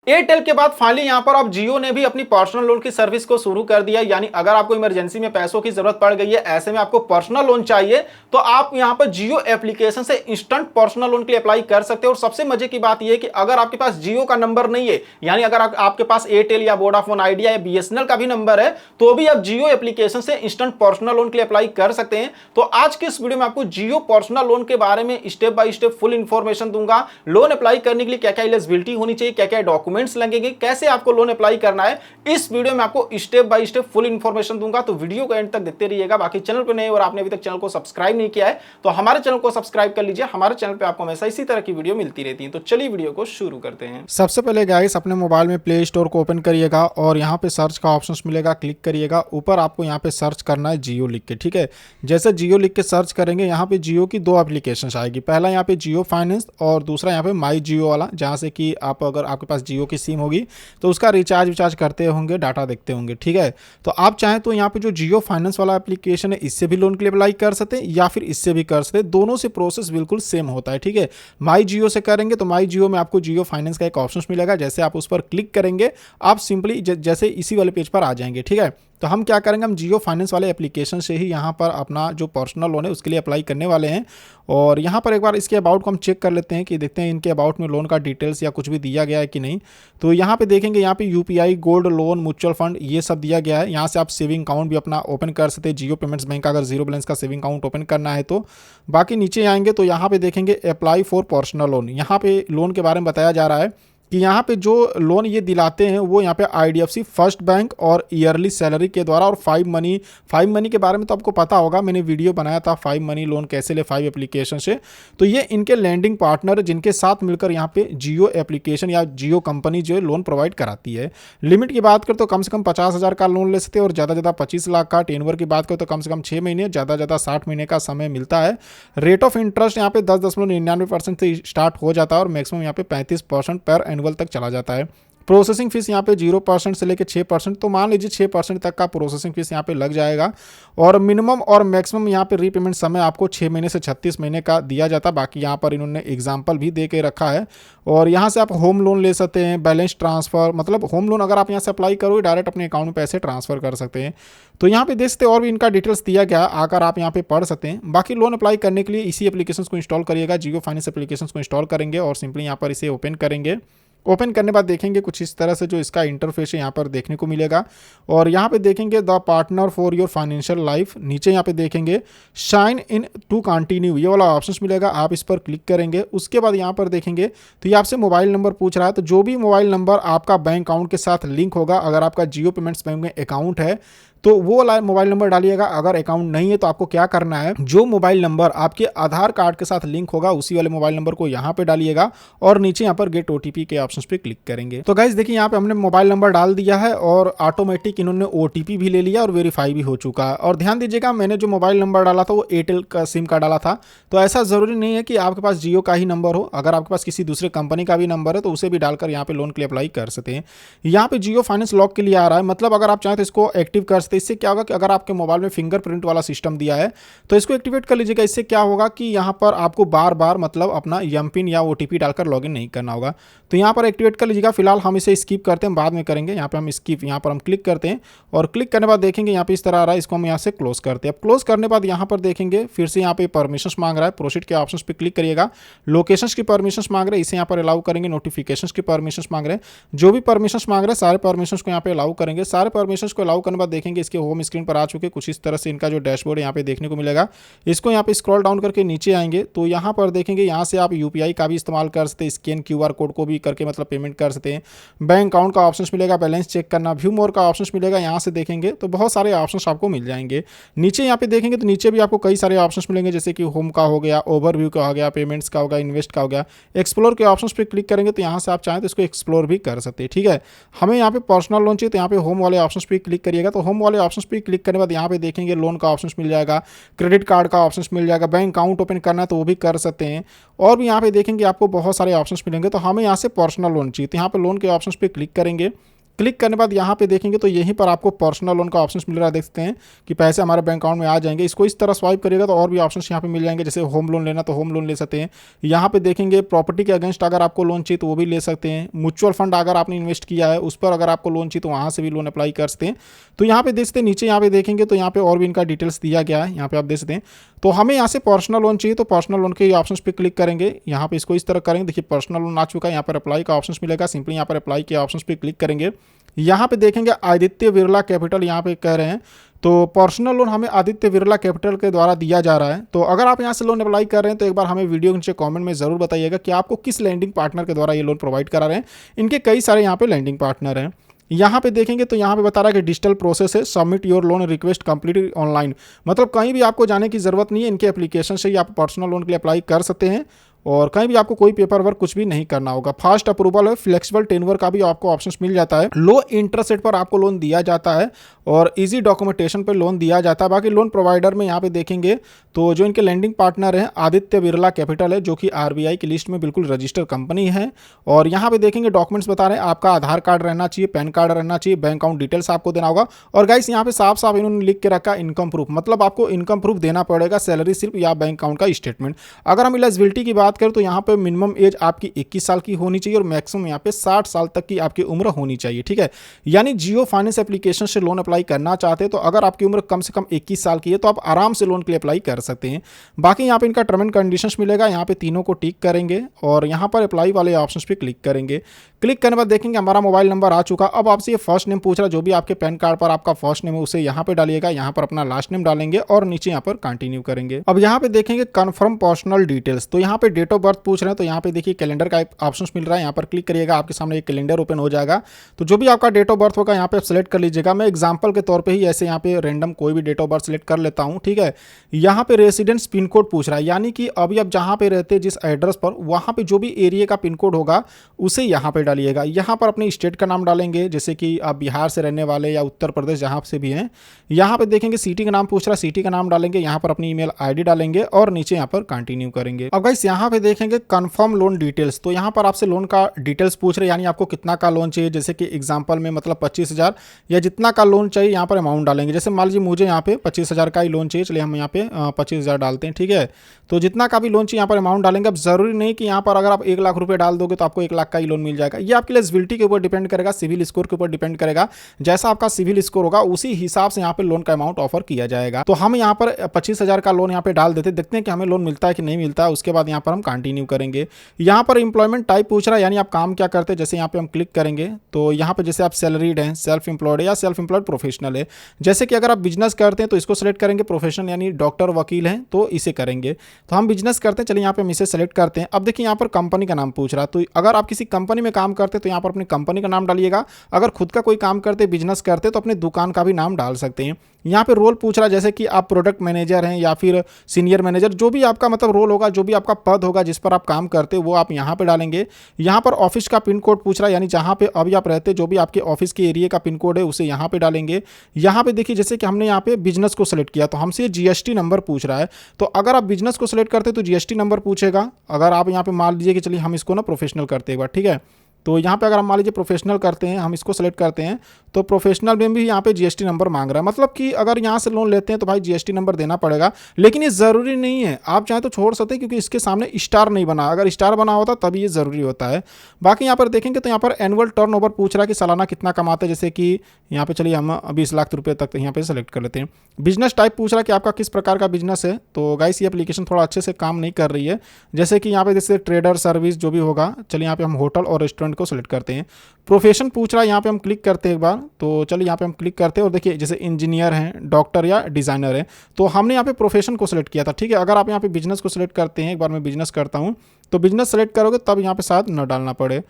Airtel के बाद finally यहां पर अब जियो ने भी अपनी पर्सनल लोन की सर्विस को शुरू कर दिया। यानी अगर आपको इमरजेंसी में पैसों की जरूरत पड़ गई है, ऐसे में आपको पर्सनल लोन चाहिए, तो आप यहां पर जियो एप्लीकेशन से इंस्टेंट पर्सनल लोन के लिए अप्लाई कर सकते हो। और सबसे मजे की बात यह है कि अगर आपके पास जियो का नंबर नहीं है, यानी अगर आपके पास एयरटेल या वोडाफोन आइडिया या बीएसएनएल का भी नंबर है, तो भी आप जियो एप्लीकेशन से इंस्टेंट पर्सनल लोन के लिए अप्लाई कर सकते हैं। तो आज के इस वीडियो में आपको जियो पर्सनल लोन के बारे में step by step full information दूंगा। लोन अप्लाई करने के लिए क्या क्या एलिजिबिलिटी होनी चाहिए, क्या क्या डॉक्यूमेंट्स लगेंगे, कैसे आपको लोन अप्लाई करना है, इस वीडियो में आपको step by step full information दूंगा। तो वीडियो को एंड तक देखते रहिएगा। बाकी चैनल पर नए और आपने अभी तक चैनल को सब्सक्राइब नहीं किया है तो हमारे चैनल को सब्सक्राइब कर लीजिए। हमारे चैनल पे आपको हमेशा इसी तरह की वीडियो मिलती रहती है। तो चलिए वीडियो को शुरू करते हैं। सबसे पहले गाइस अपने मोबाइल में प्ले स्टोर को ओपन करिएगा और यहाँ पे सर्च का ऑप्शन मिलेगा, क्लिक करिएगा। ऊपर आपको यहाँ पे सर्च करना है जियो लिख के, ठीक है। जैसे जियो लिख के सर्च करेंगे, यहाँ पे जियो की दो एप्लीकेशन आएगी। पहला यहाँ पे जियो फाइनेंस और दूसरा यहाँ पे माई जियो वाला, जहाँ से कि आप अगर आपके पास जियो की सिम होगी तो उसका रिचार्ज करते होंगे, डाटा देखते होंगे, ठीक है। तो आप चाहें तो यहाँ पे जो जियो फाइनेंस वाला एप्लीकेशन है, इससे भी लोन के लिए अप्लाई कर सकते हैं या फिर इससे भी कर सकते हैं। दोनों से प्रोसेस बिल्कुल सेम होता है, ठीक है। माई जियो से करेंगे तो माई जियो में आपको जियो फाइनेंस का एक ऑप्शन मिलेगा। जैसे आप उस पर क्लिक करेंगे, आप सिंपली जैसे इसी वाले पेज पर आ जाएंगे, ठीक है। तो हम क्या करेंगे, हम जियो फाइनेंस वाले एप्लीकेशन से ही यहाँ पर अपना जो पर्सनल लोन है उसके लिए अप्लाई करने वाले हैं। और यहाँ पर एक बार इसके अबाउट को हम चेक कर लेते हैं कि देखते हैं इनके अबाउट में लोन का डिटेल्स या कुछ भी दिया गया है कि नहीं। तो यहाँ पे देखेंगे, यहाँ पे UPI, gold loan, mutual fund, ये सब दिया गया है। यहाँ से आप सेविंग अकाउंट भी अपना ओपन कर सकते हैं जियो पेमेंट्स बैंक का, अगर जीरो बैलेंस का सेविंग अकाउंट ओपन करना है तो। बाकी नीचे आएंगे तो यहाँ पे देखेंगे अप्लाई फॉर पर्सनल लोन। यहाँ पे लोन के बारे में बताया जा रहा है कि यहाँ पे जो लोन ये दिलाते हैं वो यहाँ पे आईडीएफसी फर्स्ट बैंक और ईयरली सैलरी के द्वारा, और फाइव मनी के बारे में तो आपको पता होगा, मैंने वीडियो बनाया था फाइव मनी लोन कैसे ले फाइव एप्लीकेशन से। तो ये इनके लैंडिंग पार्टनर जिनके साथ मिलकर यहाँ पे जियो एप्लीकेशन या जियो कंपनी जो है लोन प्रोवाइड कराती है। लिमिट की बात करें तो कम से कम 50,000 का लोन ले सकते हैं और ज़्यादा ज़्यादा 25 लाख का। टेनवर की बात करें तो कम से कम 6 महीने, ज़्यादा ज़्यादा 60 महीने का समय मिलता है। रेट ऑफ इंटरेस्ट यहाँ पे 10.99% से स्टार्ट हो जाता है और मैक्सिमम यहाँ पे 35% पर एनुअल तक चला जाता है। प्रोसेसिंग फीस यहाँ पे 0% से लेकर 6%, तो मान लीजिए 6% तक का प्रोसेसिंग फीस यहाँ पे लग जाएगा। और मिनिमम और मैक्सिमम यहाँ पे रीपेमेंट समय आपको 6 महीने से 36 महीने का दिया जाता है। बाकी यहाँ पर इन्होंने एग्जाम्पल भी दे के रखा है। और यहाँ से आप होम लोन ले सकते हैं, बैलेंस ट्रांसफ़र, मतलब होम लोन अगर आप यहाँ से अप्लाई करोगे डायरेक्ट अपने अकाउंट में पैसे ट्रांसफ़र कर सकते हैं। तो यहाँ पे देख सकते हैं और भी इनका डिटेल्स दिया गया, आकर आप यहाँ पे पढ़ सकते हैं। बाकी लोन अप्लाई करने के लिए इसी एप्लीकेशन को इंस्टॉल करिएगा, जियो फाइनेंस एप्लीकेशन को इंस्टॉल करेंगे और सिंपली यहाँ पर इसे ओपन करेंगे। ओपन करने बाद देखेंगे कुछ इस तरह से जो इसका इंटरफेस है यहाँ पर देखने को मिलेगा। और यहाँ पे देखेंगे the partner for your financial life, नीचे यहाँ पे देखेंगे शाइन इन टू कंटिन्यू, ये वाला ऑप्शन मिलेगा, आप इस पर क्लिक करेंगे। उसके बाद यहाँ पर देखेंगे तो ये आपसे मोबाइल नंबर पूछ रहा है। तो जो भी मोबाइल नंबर आपका बैंक अकाउंट के साथ लिंक होगा, अगर आपका जियो पेमेंट्स बैंक में अकाउंट है तो वो वाला मोबाइल नंबर डालिएगा। अगर अकाउंट नहीं है तो आपको क्या करना है, जो मोबाइल नंबर आपके आधार कार्ड के साथ लिंक होगा उसी वाले मोबाइल नंबर को यहाँ पे डालिएगा और नीचे यहाँ पर गेट ओटीपी के ऑप्शन पे क्लिक करेंगे। तो गाइस देखिए यहाँ पे हमने मोबाइल नंबर डाल दिया है और ऑटोमेटिक इन्होंने ओटीपी भी ले लिया और वेरीफाई भी हो चुका है। और ध्यान दीजिएगा, मैंने जो मोबाइल नंबर डाला था वो एयरटेल का सिम का डाला था। तो ऐसा जरूरी नहीं है कि आपके पास जियो का ही नंबर हो, अगर आपके पास किसी दूसरे कंपनी का भी नंबर है तो उसे भी डालकर यहाँ पे लोन के लिए अप्लाई कर सकते हैं। यहाँ पे जियो फाइनेंस लॉक के लिए आ रहा है, मतलब अगर आप चाहें तो इसको एक्टिव कर सकते हैं। इससे क्या होगा कि अगर आपके मोबाइल में फिंगरप्रिंट वाला सिस्टम दिया है तो इसको एक्टिवेट कर लीजिएगा। इससे क्या होगा कि यहाँ पर आपको बार बार मतलब अपना एमपिन या ओटीपी डालकर लॉगिन नहीं करना होगा। तो यहाँ पर एक्टिवेट कर लीजिएगा। फिलहाल हम इसे स्किप करते हैं, बाद में करेंगे। यहाँ पे हम स्किप, यहाँ पर हम क्लिक करते हैं और क्लिक करने बाद देखेंगे यहाँ पे इस तरह आ रहा है। इसको हम यहाँ से क्लोज करते हैं। अब क्लोज करने बाद यहाँ पर देखेंगे फिर से यहाँ पे परमिशंस मांग रहा है, प्रोसीड के ऑप्शन पे क्लिक करिएगा। लोकेशंस की परमिशंस मांग रहे हैं, इसे यहाँ पर अलाउ करेंगे। नोटिफिकेशंस की परमिशंस मांग रहे हैं, जो भी परमिशंस मांग रहे हैं सारे परमिशंस को यहाँ पे अलाउ करेंगे। सारे परमिशंस को अलाउ करने बाद देखेंगे इसके होम स्क्रीन पर आ चुके कुछ इस तरह से इनका जो डैशबोर्ड यहाँ पे देखने को मिलेगा। इसको यहाँ पे स्क्रॉल डाउन करके नीचे आएंगे तो यहाँ पर देखेंगे, यहाँ से आप यूपीआई का भी इस्तेमाल कर सकते हैं, स्कैन क्यूआर कोड को भी करके मतलब पेमेंट कर सकते हैं। बैंक अकाउंट का ऑप्शन मिलेगा, बैलेंस चेक करना, व्यू मोर का ऑप्शन मिलेगा। यहाँ से देखेंगे तो बहुत सारे ऑप्शन आपको मिल जाएंगे। नीचे यहाँ पे देखेंगे तो नीचे भी आपको कई सारे ऑप्शन मिलेंगे, जैसे कि होम का हो गया, ओवरव्यू का हो गया, पेमेंट्स का हो गया, इन्वेस्ट का हो गया। एक्सप्लोर के ऑप्शन पे क्लिक करेंगे तो यहाँ से आप चाहें तो इसको एक्सप्लोर भी कर सकते हैं, ठीक है। हमें यहाँ पे पर्सनल लोन चाहिए तो यहाँ पे होम वाले ऑप्शन पे क्लिक करिएगा। तो होम वाले ऑप्शन पे क्लिक करने के बाद यहाँ पे देखेंगे लोन का ऑप्शन मिल जाएगा, क्रेडिट कार्ड का ऑप्शन मिल जाएगा, बैंक अकाउंट ओपन करना है तो वो भी कर सकते हैं। और भी यहाँ पे देखेंगे आपको बहुत सारे ऑप्शंस मिलेंगे। तो हमें यहाँ से पर्सनल लोन चाहिए तो यहाँ पे लोन के ऑप्शंस पे क्लिक करेंगे। क्लिक करने के बाद यहाँ पे देखेंगे तो यहीं पर आपको पर्सनल लोन का ऑप्शन मिल रहा है, देख सकते हैं कि पैसे हमारे बैंक अकाउंट में आ जाएंगे। इसको इस तरह स्वाइप करिएगा तो और भी ऑप्शंस यहाँ पे मिल जाएंगे, जैसे होम लोन लेना तो होम लोन ले सकते हैं। यहाँ पे देखेंगे प्रॉपर्टी के अगेंस्ट अगर आपको लोन चाहिए तो वो भी ले सकते हैं। म्यूचुअल फंड अगर आपने इन्वेस्ट किया है उस पर अगर आपको लोन चाहिए तो वहाँ से भी लोन अप्लाई कर सकते हैं। तो यहाँ पे देख सकते हैं नीचे यहाँ पे देखेंगे तो यहाँ पे और भी इनका डिटेल्स दिया गया है, यहाँ पे आप देख सकते हैं। तो हमें यहाँ से पर्सनल लोन चाहिए तो पर्सनल लोन के ऑप्शंस पे क्लिक करेंगे, यहाँ पे इसको इस तरह करेंगे। देखिए पर्सनल लोन आ चुका है, यहाँ पर अप्लाई का ऑप्शन मिलेगा, सिंपली यहाँ पर अप्लाई के ऑप्शंस पे क्लिक करेंगे। यहाँ पे देखेंगे आदित्य बिरला कैपिटल यहाँ पे कह रहे हैं, तो पर्सनल लोन हमें आदित्य बिरला कैपिटल के द्वारा दिया जा रहा है। तो अगर आप यहाँ से लोन अप्लाई कर रहे हैं तो एक बार हमें वीडियो के नीचे कमेंट में ज़रूर बताइएगा कि आपको किस लैंडिंग पार्टनर के द्वारा ये लोन प्रोवाइड करा रहे हैं। इनके कई सारे यहाँ पे लैंडिंग पार्टनर हैं। यहाँ पे देखेंगे तो यहाँ पे बता रहा है कि डिजिटल प्रोसेस है, submit your loan request complete online, मतलब कहीं भी आपको जाने की ज़रूरत नहीं है, इनके एप्लीकेशन से ही आप पर्सनल लोन के लिए अप्लाई कर सकते हैं और कहीं भी आपको कोई पेपर वर्क कुछ भी नहीं करना होगा। फास्ट अप्रूवल है, फ्लेक्सिबल टेन्योर का भी आपको ऑप्शन मिल जाता है, लो इंटरेस्ट रेट पर आपको लोन दिया जाता है और इजी डॉक्यूमेंटेशन पर लोन दिया जाता है। बाकी लोन प्रोवाइडर में यहाँ पे देखेंगे तो जो इनके लैंडिंग पार्टनर हैं आदित्य बिरला कैपिटल है, जो कि RBI की लिस्ट में बिल्कुल रजिस्टर्ड कंपनी है। और यहाँ पे देखेंगे डॉक्यूमेंट्स बता रहे हैं आपका आधार कार्ड रहना चाहिए, पैन कार्ड रहना चाहिए, बैंक अकाउंट डिटेल्स आपको देना होगा। और गाइस यहाँ पे साफ साफ इन्होंने लिख के रखा इनकम प्रूफ, मतलब आपको इनकम प्रूफ देना पड़ेगा, सैलरी स्लिप या बैंक अकाउंट का स्टेटमेंट। अगर हम एलिजिबिलिटी की बात करें तो यहाँ पे मिनिमम एज आपकी 21 साल की होनी चाहिए और मैक्सिमम यहाँ पे 60 साल तक की आपकी उम्र होनी चाहिए, ठीक है। यानी जियो फाइनेंस एप्लीकेशन से लोन अप्लाई करना चाहते हैं तो अगर आपकी उम्र कम से कम 21 साल की है तो आप आराम से लोन के लिए अप्लाई कर सकते हैं। बाकी यहाँ पे इनका टर्म एंड कंडीशंस मिलेगा, यहाँ पे तीनों को टिक करेंगे और यहाँ पर अप्लाई वाले ऑप्शन पे क्लिक करेंगे। क्लिक करने के बाद देखेंगे हमारा मोबाइल नंबर आ चुका। अब आपसे ये फर्स्ट नेम पूछ रहा है, जो भी आपके पैन कार्ड पर आपका फर्स्ट नेम है उसे यहाँ पे डालिएगा, यहाँ पर अपना लास्ट नेम डालेंगे और नीचे यहाँ पर कंटिन्यू करेंगे। अब यहाँ पे देखेंगे कन्फर्म पर्सनल डिटेल्स, तो यहाँ पे डेट ऑफ बर्थ पूछ रहे हैं तो यहाँ पे देखिए कैलेंडर का ऑप्शन मिल रहा है, यहाँ पर क्लिक करिएगा, आपके सामने एक कैलेंडर ओपन हो जाएगा। तो जो भी आपका डेट ऑफ बर्थ होगा यहाँ पे सेलेक्ट कर लीजिएगा। मैं एग्जाम्पल के तौर पर ही ऐसे यहाँ पे रैंडम कोई भी डेट ऑफ बर्थ सेलेक्ट कर लेता हूँ, ठीक है। यहाँ पे रेसिडेंस पिन कोड पूछ रहा है, यानी कि अभी आप जहाँ पे रहते हैं जिस एड्रेस पर, वहाँ पे जो भी एरिया का पिन कोड होगा उसे यहाँ पे डालिएगा। यहाँ पर अपने स्टेट का नाम डालेंगे, जैसे कि आप बिहार से रहने वाले या उत्तर प्रदेश जहाँ से भी हैं। यहाँ पे देखेंगे सिटी का नाम पूछ रहा है, सिटी का नाम डालेंगे, यहाँ पर अपनी ईमेल आईडी डालेंगे और नीचे यहाँ पर कंटिन्यू करेंगे। अब गाइस यहाँ पे देखेंगे कंफर्म लोन डिटेल्स, तो यहाँ पर आपसे लोन का डिटेल्स पूछ रहे हैं, यानी आपको कितना का लोन चाहिए, जैसे कि एग्जाम्पल में मतलब 25,000 या जितना का लोन चाहिए यहाँ पर अमाउंट डालेंगे। जैसे मान लीजिए मुझे यहाँ पे 25,000 का ही लोन चाहिए, चलिए हम यहाँ पे 25,000 डालते हैं, ठीक है। तो जितना का भी लोन चाहिए यहाँ पर अमाउंट डालेंगे। अब जरूरी नहीं कि यहाँ पर अगर आप 1 लाख रुपए डाल दोगे तो आपको 1 लाख का ही लोन मिल जाएगा, ये आपकी एलिजिबिलिटी के ऊपर डिपेंड करेगा, सिविल स्कोर के ऊपर डिपेंड करेगा। जैसा आपका सिविल स्कोर होगा उसी हिसाब से यहाँ पे लोन का अमाउंट ऑफर किया जाएगा। तो हम यहाँ पर 25,000 का लोन यहाँ पे डाल देते, देखते हैं कि हमें लोन मिलता है कि नहीं मिलता है। उसके बाद यहाँ पर हम कंटिन्यू करेंगे। यहाँ पर इंप्लॉयमेंट टाइप पूछ रहा है, यानी आप काम क्या करते हैं। जैसे यहाँ पे हम क्लिक करेंगे तो यहाँ पे जैसे आप सैलरीड हैं, सेल्फ एम्प्लॉयड है या सेल्फ एम्प्लॉयड प्रोफेशनल है। जैसे कि अगर आप बिजनेस करते हैं तो इसको सेलेक्ट करेंगे, प्रोफेशनल यानी डॉक्टर वकील हैं तो इसे करेंगे। तो हम बिजनेस करते हैं, चलिए यहाँ पे हम इसे सेलेक्ट करते हैं। अब देखिए यहाँ पर कंपनी का नाम पूछ रहा है, तो अगर आप किसी कंपनी में काम करते हैं तो यहाँ पर अपनी कंपनी का नाम डालिएगा। अगर खुद का कोई काम करते बिजनेस करते तो अपने दुकान का भी नाम डाल सकते हैं। यहाँ पे रोल पूछ रहा है, जैसे कि आप प्रोडक्ट मैनेजर हैं या फिर सीनियर मैनेजर, जो भी आपका मतलब रोल होगा, जो भी आपका पद होगा जिस पर आप काम करते वो आप यहाँ पे डालेंगे। यहाँ पर ऑफिस का पिन कोड पूछ रहा है, यानी जहाँ पे अभी आप रहते जो भी आपके ऑफिस के एरिया का पिन कोड है उसे यहाँ पे डालेंगे। यहाँ पे देखिए जैसे कि हमने यहाँ पे बिजनेस को सिलेक्ट किया तो हमसे GST नंबर पूछ रहा है। तो अगर आप बिजनेस को सिलेक्ट करते तो GST नंबर पूछेगा। अगर आप यहाँ पे मान लीजिए कि चलिए हम इसको ना प्रोफेशनल करते एक बार, ठीक है। तो यहाँ पे अगर हम मान लीजिए प्रोफेशनल करते हैं, हम इसको सेलेक्ट करते हैं तो प्रोफेशनल में भी यहाँ पे GST नंबर मांग रहा है। मतलब कि अगर यहाँ से लोन लेते हैं तो भाई GST नंबर देना पड़ेगा, लेकिन ये ज़रूरी नहीं है, आप चाहे तो छोड़ सकते हैं क्योंकि इसके सामने स्टार नहीं बना। अगर स्टार बना होता तभी ये ज़रूरी होता है। बाकी यहाँ पर देखेंगे तो यहाँ पर एनुअल टर्नओवर पूछ रहा है कि सालाना कितना कमाते हैं। जैसे कि यहाँ पे चलिए हम 20 लाख रुपये तक यहाँ पे सेलेक्ट कर लेते हैं। बिजनेस टाइप पूछ रहा है कि आपका किस प्रकार का बिजनेस है। तो गाइस ये एप्लीकेशन थोड़ा अच्छे से काम नहीं कर रही है। जैसे कि यहाँ पे जैसे ट्रेडर सर्विस जो भी होगा, चलिए यहाँ पे हम होटल और रेस्टोरेंट को सिलेक्ट करते हैं। प्रोफेशन पूछ रहा है, यहाँ पे हम क्लिक करते हैं एक बार। तो चलिए यहाँ पे हम क्लिक करते हैं और देखिए जैसे इंजीनियर हैं, डॉक्टर या डिज़ाइनर है। तो हमने यहाँ पे प्रोफेशन को सिलेक्ट किया था, ठीक है। अगर आप यहाँ पे बिजनेस को सिलेक्ट करते हैं, एक बार मैं बिजनेस करता हूँ तो बिजनेस सेलेक्ट करोगे तब यहाँ पे शायद न डालना पड़े।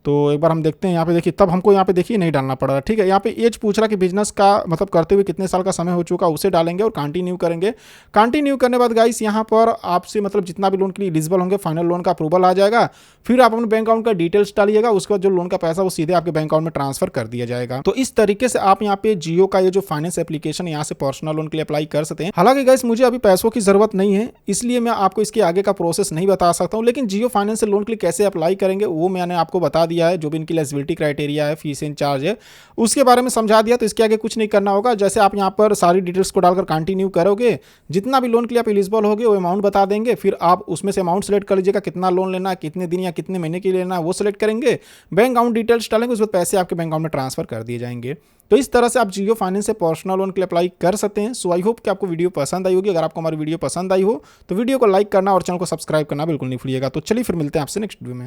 तो एक बार हम देखते हैं यहाँ पे देखिए, तब हमको यहाँ पे देखिए नहीं डालना पड़ रहा, ठीक है। यहाँ पे एज पूछ रहा कि बिजनेस का मतलब करते हुए कितने साल का समय हो चुका, उसे डालेंगे और कंटिन्यू करेंगे। कंटिन्यू करने बाद गाइस यहाँ पर आपसे मतलब जितना भी लोन के लिए एलिजिबल होंगे फाइनल लोन का अप्रूवल आ जाएगा। फिर आप अपने बैंक अकाउंट का डिटेल्स डालिएगा, उसके बाद जो लोन का पैसा वो सीधे आपके बैंक अकाउंट में ट्रांसफर कर दिया जाएगा। तो इस तरीके से आप यहाँ पे जियो का ये जो फाइनेंस एप्लीकेशन यहाँ से पर्सनल लोन के लिए अप्लाई कर सकते हैं। हालांकि गाइस मुझे अभी पैसों की जरूरत नहीं है, इसलिए मैं आपको इसके आगे का प्रोसेस नहीं बता सकता हूँ, लेकिन जियो फाइनेंस लोन के लिए कैसे अप्लाई करेंगे वो मैंने आपको बता दिया। दिया है, जो भी इनकी एलिजिबिलिटी क्राइटेरिया है, फीस एंड चार्ज है, उसके बारे में समझा दिया। तो इसके आगे कुछ नहीं करना होगा। जैसे आप यहाँ पर सारी डिटेल्स को डालकर कंटिन्यू करोगे, जितना भी लोन के लिए आप एलिजिबल होगे वो अमाउंट बता देंगे। फिर आप उसमें से अमाउंट सेलेक्ट कर लीजिएगा, कितना लोन लेना है, कितने दिन या कितने महीने के लिए लेना है वो सेलेक्ट करेंगे। बैंक अकाउंट डिटेल्स डालेंगे, उस वक्त पैसे आपके बैंक अकाउंट में ट्रांसफर कर दिए जाएंगे। तो इस तरह से आप जियो फाइनेंस से पर्सनल लोन के लिए अप्लाई कर सकते हैं। सो आई होप कि आपको वीडियो पसंद आई होगी। अगर आपको हमारी वीडियो पसंद आई हो तो वीडियो को लाइक करना और चैनल को सब्सक्राइब करना बिल्कुल नहीं भूलिएगा। तो चलिए फिर मिलते हैं आपसे नेक्स्ट वीडियो में।